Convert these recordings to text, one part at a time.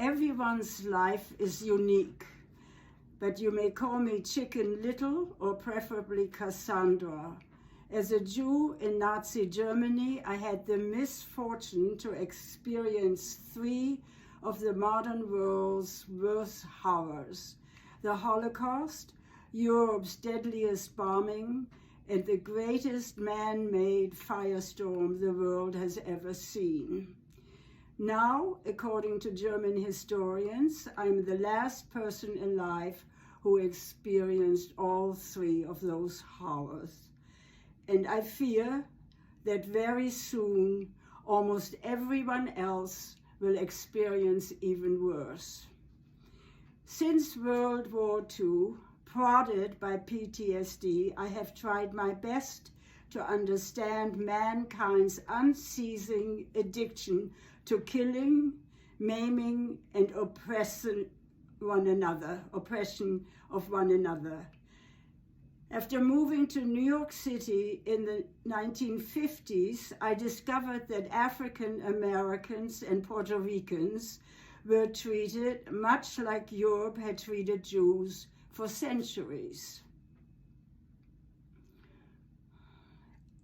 Everyone's life is unique, but you may call me Chicken Little or preferably Cassandra. As a Jew in Nazi Germany, I had the misfortune to experience 3 of the modern world's worst horrors: the Holocaust, Europe's deadliest bombing, and the greatest man-made firestorm the world has ever seen. Now, according to German historians, I'm the last person alive who experienced all 3 of those horrors. And I fear that very soon, almost everyone else will experience even worse. Since World War II, prodded by PTSD, I have tried my best to understand mankind's unceasing addiction to killing, maiming, and oppression of one another. After moving to New York City in the 1950s, I discovered that African Americans and Puerto Ricans were treated much like Europe had treated Jews for centuries.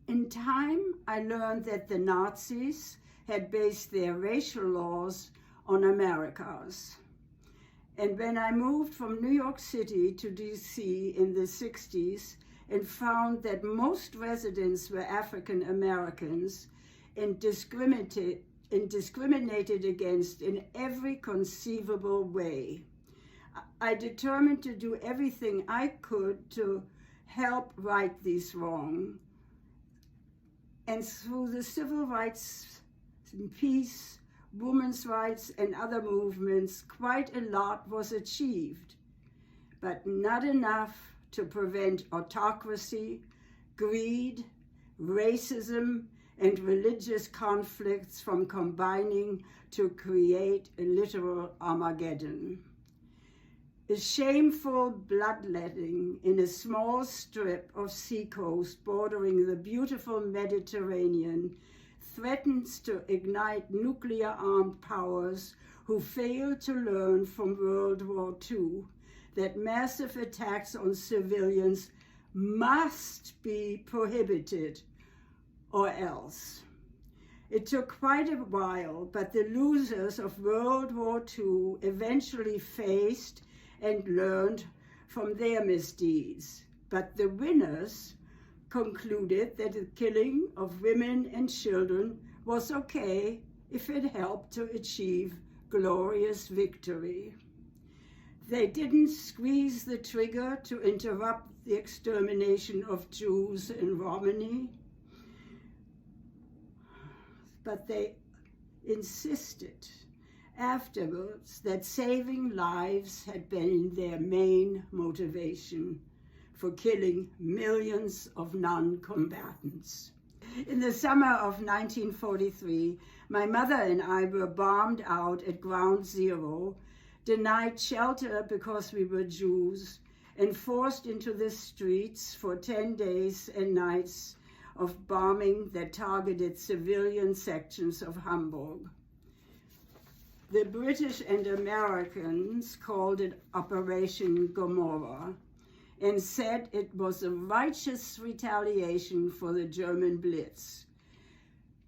In time, I learned that the Nazis had based their racial laws on Americas. And when I moved from New York City to DC in the 60s and found that most residents were African Americans and discriminated against in every conceivable way, I determined to do everything I could to help right these wrongs. And through the civil rights and peace, women's rights, and other movements, quite a lot was achieved, but not enough to prevent autocracy, greed, racism, and religious conflicts from combining to create a literal Armageddon. A shameful bloodletting in a small strip of seacoast bordering the beautiful Mediterranean threatens to ignite nuclear-armed powers who failed to learn from World War II that massive attacks on civilians must be prohibited, or else. It took quite a while, but the losers of World War II eventually faced and learned from their misdeeds. But the winners concluded that the killing of women and children was okay if it helped to achieve glorious victory. They didn't squeeze the trigger to interrupt the extermination of Jews in Romani, but they insisted afterwards that saving lives had been their main motivation for killing millions of non-combatants. In the summer of 1943, my mother and I were bombed out at Ground Zero, denied shelter because we were Jews, and forced into the streets for 10 days and nights of bombing that targeted civilian sections of Hamburg. The British and Americans called it Operation Gomorrah and said it was a righteous retaliation for the German Blitz.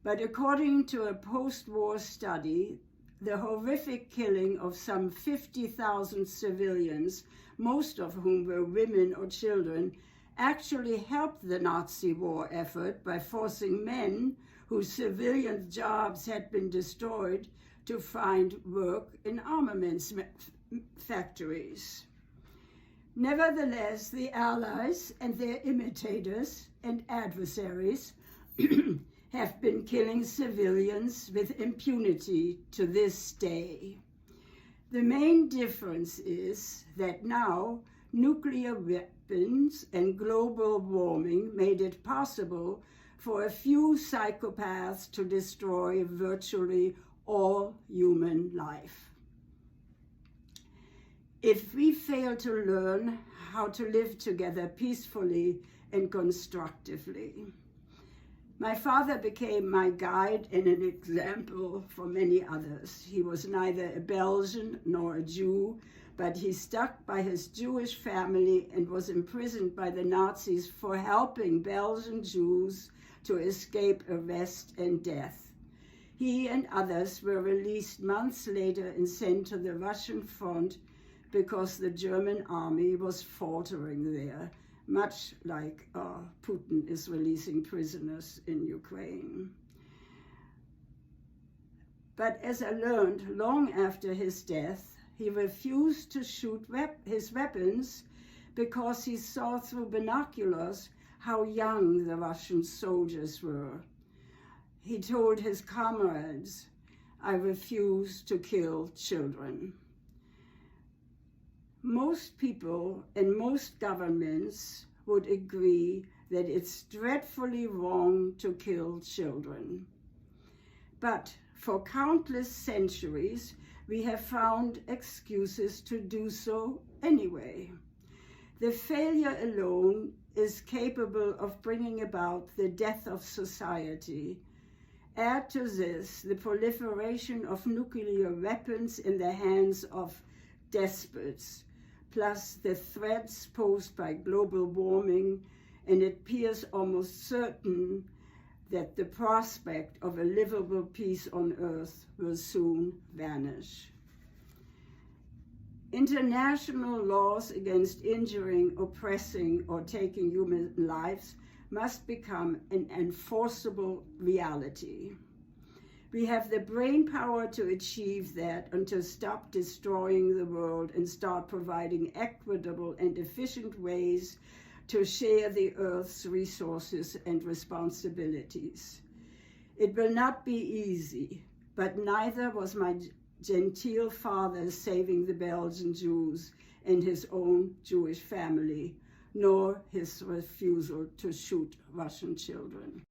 But according to a post-war study, the horrific killing of some 50,000 civilians, most of whom were women or children, actually helped the Nazi war effort by forcing men whose civilian jobs had been destroyed to find work in armaments factories. Nevertheless, the Allies and their imitators and adversaries have been killing civilians with impunity to this day. The main difference is that now nuclear weapons and global warming made it possible for a few psychopaths to destroy virtually all human life. If we fail to learn how to live together peacefully and constructively, My father became my guide and an example for many others. He was neither a Belgian nor a Jew, but he stuck by his Jewish family and was imprisoned by the Nazis for helping Belgian Jews to escape arrest and death. He and others were released months later and sent to the Russian front because the German army was faltering there, much like Putin is releasing prisoners in Ukraine. But as I learned long after his death, he refused to shoot his weapons because he saw through binoculars how young the Russian soldiers were. He told his comrades, "I refuse to kill children." Most people and most governments would agree that it's dreadfully wrong to kill children. But for countless centuries, we have found excuses to do so anyway. The failure alone is capable of bringing about the death of society. Add to this the proliferation of nuclear weapons in the hands of despots, plus the threats posed by global warming, and it appears almost certain that the prospect of a livable peace on Earth will soon vanish. International laws against injuring, oppressing, or taking human lives must become an enforceable reality. We have the brain power to achieve that and to stop destroying the world and start providing equitable and efficient ways to share the Earth's resources and responsibilities. It will not be easy, but neither was my genteel father saving the Belgian Jews and his own Jewish family, nor his refusal to shoot Russian children.